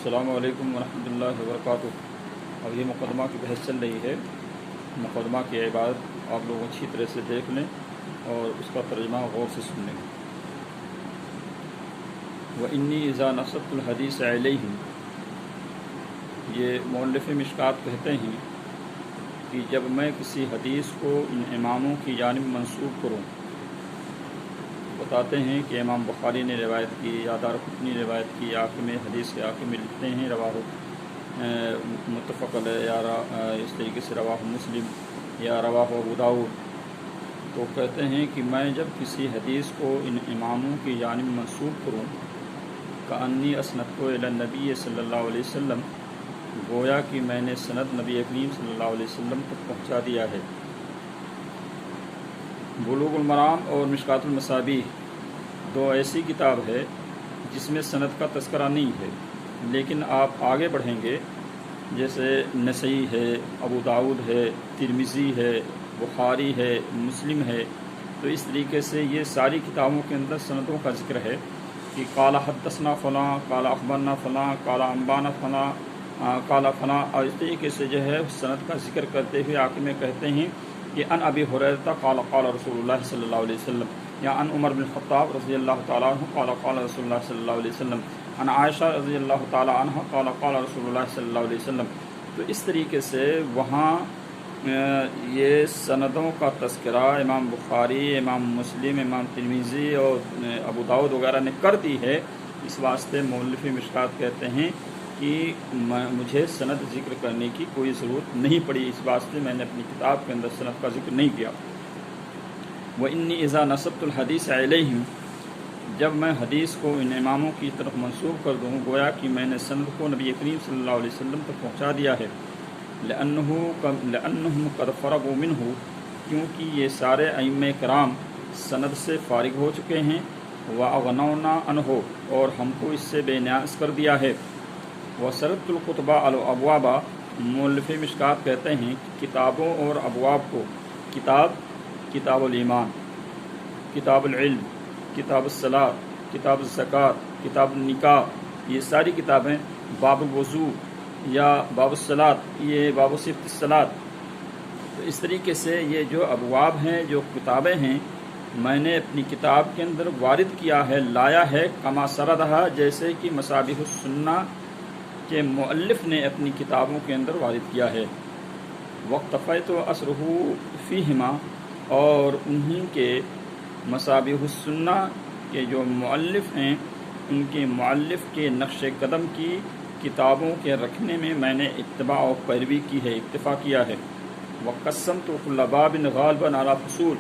السلام علیکم ورحمۃ اللہ وبرکاتہ۔ اب یہ مقدمہ کی بحث چل رہی ہے۔ مقدمہ کی عبارت آپ لوگ اچھی طرح سے دیکھ لیں اور اس کا ترجمہ غور سے سن لیں۔ وَإِنِّي إِذَا نَصَبْتُ الْحَدِيثَ عَلَيْهِمْ، یہ مؤلف مشکات کہتے ہیں کہ جب میں کسی حدیث کو ان اماموں کی جانب منسوب کروں، بتاتے ہیں کہ امام بخاری نے روایت کی یا دارقطنی روایت کی، آخر میں حدیث کے آخر میں لکھتے ہیں رواہ متفق علیہ، یا اس طریقے سے رواہ مسلم یا رواہ ابو داؤد، تو کہتے ہیں کہ میں جب کسی حدیث کو ان اماموں کی جانب منسوب کروں، کأنی اسندت الی النبی صلی اللہ علیہ وسلم، گویا کہ میں نے سند نبی کریم صلی اللہ علیہ وسلم تک پہنچا دیا ہے۔ بلوغ المرام اور مشکات المصابیح دو ایسی کتاب ہے جس میں سند کا تذکرہ نہیں ہے، لیکن آپ آگے بڑھیں گے جیسے نسائی ہے، ابو داؤد ہے، ترمذی ہے، بخاری ہے، مسلم ہے، تو اس طریقے سے یہ ساری کتابوں کے اندر سندوں کا ذکر ہے کہ قال حدثنا فلاں، قال اخبرنا فلاں، قال انبانا فلاں، قال فلاں، اور اس طریقے سے جو ہے سند کا ذکر کرتے ہوئے آخر میں کہتے ہیں کہ ان ابی ہریرہ قال قال رسول اللہ صلی اللہ علیہ وسلم، یا ان عمر بن خطاب رضی اللہ تعالیٰ عنہ قال قال رسول اللہ صلی اللہ علیہ وسلم، ان عائشہ رضی اللہ تعالیٰ عنہ قال قال رسول اللہ صلی اللہ علیہ وسلم۔ تو اس طریقے سے وہاں یہ سندوں کا تذکرہ امام بخاری، امام مسلم، امام ترمذی اور ابو داؤد وغیرہ نے کر دی ہے۔ اس واسطے مؤلف مشکات کہتے ہیں کہ مجھے سند ذکر کرنے کی کوئی ضرورت نہیں پڑی، اس واسطے میں نے اپنی کتاب کے اندر سند کا ذکر نہیں کیا۔ وَإِنِّي إِذَا نَصَبْتُ الْحَدِيثَ عَلَيْهِمْ، جب میں حدیث کو ان اماموں کی طرف منسوب کر دوں، گویا کہ میں نے سند کو نبی کریم صلی اللہ علیہ وسلم تک پہنچا دیا ہے۔ لأنهم قد فرغوا منه، کیونکہ یہ سارے ائمہ کرام سند سے فارغ ہو چکے ہیں، وَأَغْنَوْنَا عَنْهُ، اور ہم کو اس سے بے نیاز کر دیا ہے۔ وَسَرَدْتُ الْخُطْبَ عَلَى الْأَبْوَابَ، مؤلف مشکات کہتے ہیں کہ کتابوں اور ابواب کو، کتاب الایمان، کتاب العلم، کتاب الصلاۃ، کتاب الزکوٰۃ، کتاب النکاح، یہ ساری کتابیں، باب الوضوء یا باب الصلاۃ، یہ باب صفت الصلاۃ، تو اس طریقے سے یہ جو ابواب ہیں، جو کتابیں ہیں، میں نے اپنی کتاب کے اندر وارد کیا ہے، لایا ہے، کما سردھا، جیسے کہ مصابیح السنہ کے مؤلف نے اپنی کتابوں کے اندر وارد کیا ہے۔ واقتفیت اثرہ فیہما، اور انہی کے مصابیح السنہ کے جو مؤلف ہیں، ان کے مؤلف کے نقش قدم کی کتابوں کے رکھنے میں میں نے اتباع و پیروی کی ہے، اکتفا کیا ہے۔ وقسمت کل باب غالبا علی فصول،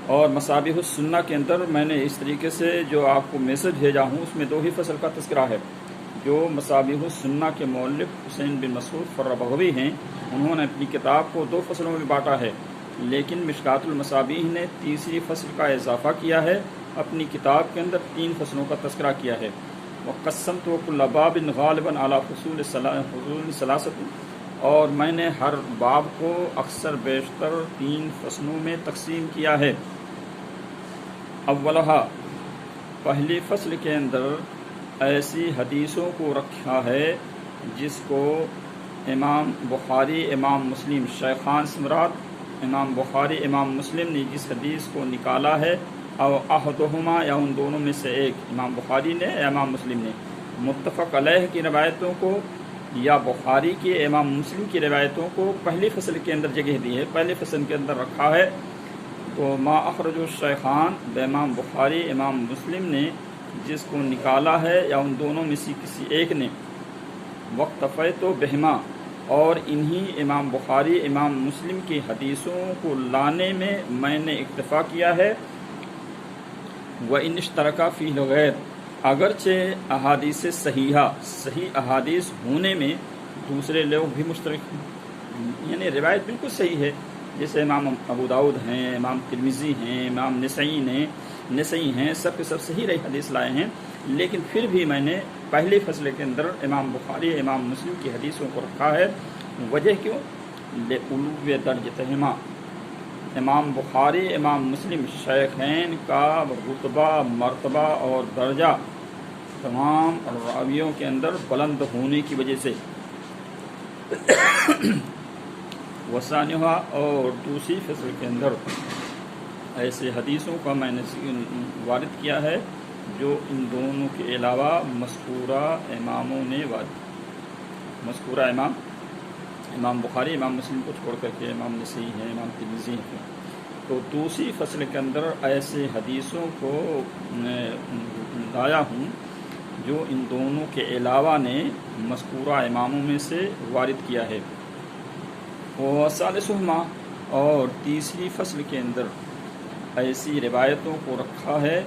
اور مصابیح السنہ کے اندر میں نے اس طریقے سے جو آپ کو میسج بھیجا ہوں، اس میں دو ہی فصل کا تذکرہ ہے۔ جو مصابیح السنہ کے مؤلف حسین بن مسعود فربغوی ہیں، انہوں نے اپنی کتاب کو دو فصلوں میں بانٹا ہے، لیکن مشکات المصابیح نے تیسری فصل کا اضافہ کیا ہے، اپنی کتاب کے اندر 3 فصلوں کا تذکرہ کیا ہے۔ وقسمت کل باب غالبا علی فصول ثلاثۃ، اور میں نے ہر باب کو اکثر بیشتر 3 فصلوں میں تقسیم کیا ہے۔ اولھا، پہلی فصل کے اندر ایسی حدیثوں کو رکھا ہے جس کو امام بخاری، امام مسلم، شیخان سے مراد امام بخاری، امام مسلم نے جس حدیث کو نکالا ہے، او احدہما، یا ان دونوں میں سے ایک، امام بخاری نے یا امام مسلم نے، متفق علیہ کی روایتوں کو یا بخاری کی، امام مسلم کی روایتوں کو پہلی فصل کے اندر جگہ دی ہے، پہلی فصل کے اندر رکھا ہے۔ تو ما اخرج الشیخان، امام بخاری، امام مسلم نے جس کو نکالا ہے یا ان دونوں میں سے کسی ایک نے، واقتفیت بہما، اور انہی امام بخاری، امام مسلم کی حدیثوں کو لانے میں میں نے اکتفا کیا ہے۔ وَإِنِ اشْتَرَكَ فِيهِ الْغَيْرُ، اگرچہ احادیث صحیحہ، صحیح احادیث ہونے میں دوسرے لوگ بھی مشترک ہیں، یعنی روایت بالکل صحیح ہے، جیسے امام ابو داؤد ہیں، امام ترمذی ہیں، امام نسائی ہیں، سب کے سب صحیح رہی حدیث لائے ہیں، لیکن پھر بھی میں نے پہلے فصل کے اندر امام بخاری، امام مسلم کی حدیثوں کو رکھا ہے۔ وجہ کیوں؟ لعلو درجتہما، امام بخاری، امام مسلم شیخین کا رتبہ، مرتبہ اور درجہ تمام راویوں کے اندر بلند ہونے کی وجہ سے، وثانیہ اور دوسری فصل کے اندر ایسے حدیثوں کا میں نے وارد کیا ہے جو ان دونوں کے علاوہ مذکورہ اماموں نے مذکورہ امام بخاری، امام مسلم کو چھوڑ کر کے امام نسائی ہیں، امام ترمذی ہیں، تو دوسری فصل کے اندر ایسے حدیثوں کو لایا ہوں جو ان دونوں کے علاوہ نے مذکورہ اماموں میں سے وارد کیا ہے۔ وثالثہما اور تیسری فصل کے اندر ایسی روایتوں کو رکھا ہے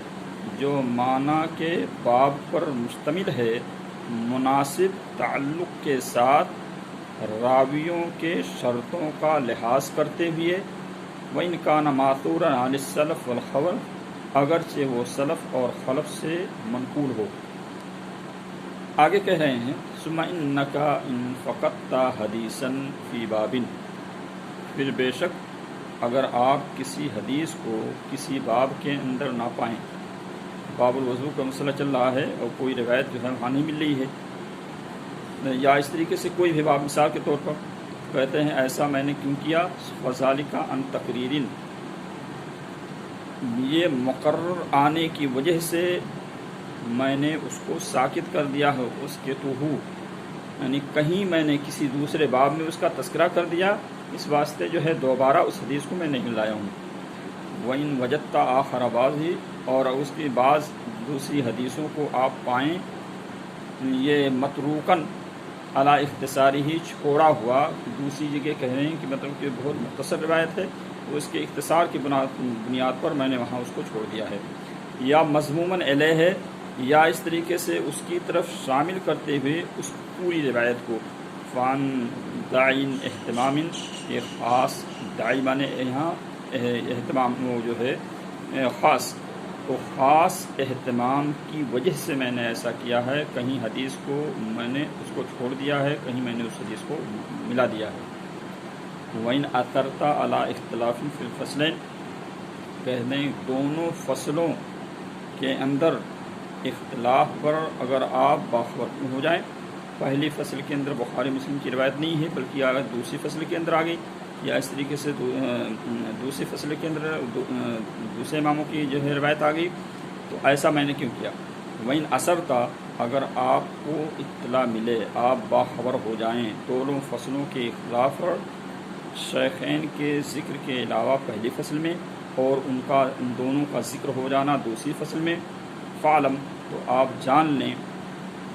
جو معنی کے باب پر مشتمل ہے، مناسب تعلق کے ساتھ راویوں کے شرطوں کا لحاظ کرتے ہوئے، وَإِنْ كَانَ مَأْثُورًا عَنِ السَّلَفِ وَالْخَلَفِ، اگرچہ وہ سلف اور خلف سے منقول ہو۔ آگے کہہ رہے ہیں ثُمَّ إِنَّكَ إِنْ فَقَدْتَ حَدِيثًا فِي بَابٍ، پھر بے شک اگر آپ کسی حدیث کو کسی باب کے اندر نہ پائیں، باب الوضو کا مسئلہ چل رہا ہے اور کوئی روایت جو ہے وہاں نہیں مل رہی ہے، یا اس طریقے سے کوئی بھی باب، مثال کے طور پر کہتے ہیں ایسا میں نے کیوں کیا، فَذَلِكَ عَنْ تَقْرِيرٍ، یہ مقرر آنے کی وجہ سے میں نے اس کو ساکت کر دیا ہے، اس کے تو ہو، یعنی کہیں میں نے کسی دوسرے باب میں اس کا تذکرہ کر دیا، اس واسطے جو ہے دوبارہ اس حدیث کو میں نہیں لایا ہوں۔ وَإِنْ وَجَدْتَ آخَرَ بَعْضِ، اور اس کی بعض دوسری حدیثوں کو آپ پائیں یہ متروکن علی اختصاری ہی، چھوڑا ہوا، دوسری جگہ کہہ رہے ہیں کہ مطلب کہ بہت مختصر روایت ہے، تو اس کے اختصار کی بنیاد پر میں نے وہاں اس کو چھوڑ دیا ہے، یا مضموماً علیہ ہے، یا اس طریقے سے اس کی طرف شامل کرتے ہوئے اس پوری روایت کو، فان داعین اہتمام، یہ خاص داعی مانے یہاں اہتمام وہ جو ہے خاص، تو خاص اہتمام کی وجہ سے میں نے ایسا کیا ہے، کہیں حدیث کو میں نے اس کو چھوڑ دیا ہے، کہیں میں نے اس حدیث کو ملا دیا ہے۔ وَإِنْ أَثَرْتَ عَلَى اخْتِلَافٍ فِي الْفَصْلَيْنِ، کہنے دونوں فصلوں کے اندر اختلاف پر اگر آپ باخبر ہو جائیں، پہلی فصل کے اندر بخاری مسلم کی روایت نہیں ہے بلکہ اگر دوسری فصل کے اندر آ گئی، یا اس طریقے سے دوسری فصل کے اندر دوسرے اماموں کی جو ہے روایت آ گئی، تو ایسا میں نے کیوں کیا۔ وَإِنْ أَثَرْتَ، اگر آپ کو اطلاع ملے، آپ باخبر ہو جائیں دونوں فصلوں کے اختلاف پر، شیخین کے ذکر کے علاوہ پہلی فصل میں اور ان دونوں کا ذکر ہو جانا دوسری فصل میں، فعلم، تو آپ جان لیں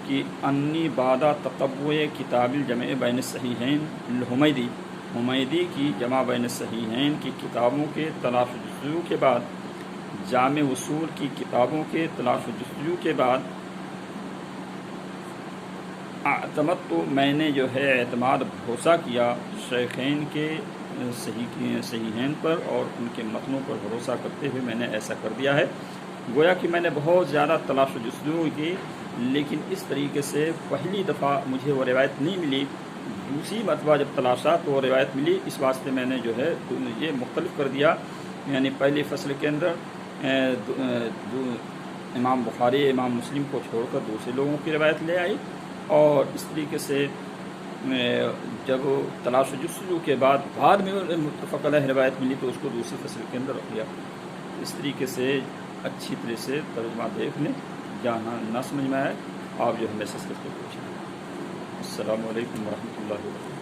کہ انی بعد تتبع کتاب الجمع بین الصحیحین الحمیدی، حمیدی کی جمع بین الصحیحین کی کتابوں کے تلاش و جستجو کے بعد، جامع اصول کی کتابوں کے تلاش و جستجو کے بعد، اعتمد، تو میں نے جو ہے اعتماد بھروسہ کیا شیخین کے صحیحین پر اور ان کے متنوں پر بھروسہ کرتے ہوئے میں نے ایسا کر دیا ہے۔ گویا کہ میں نے بہت زیادہ تلاش و جستجو کی، لیکن اس طریقے سے پہلی دفعہ مجھے وہ روایت نہیں ملی، دوسری مرتبہ جب تلاشا تو وہ روایت ملی، اس واسطے میں نے جو ہے یہ مختلف کر دیا، یعنی پہلی فصل کے اندر امام بخاری، امام مسلم کو چھوڑ کر دوسرے لوگوں کی روایت لے آئی، اور اس طریقے سے جب تلاش و جستجو کے بعد میں متفق علیہ روایت ملی تو اس کو دوسری فصل کے اندر رکھ لیا۔ اس طریقے سے اچھی طرح سے ترجمہ دیکھ لیں، جہاں نہ سمجھ میں آئے آپ جو ہے میسج کر کے پوچھیں۔ السلام علیکم ورحمۃ اللہ وبرکاتہ۔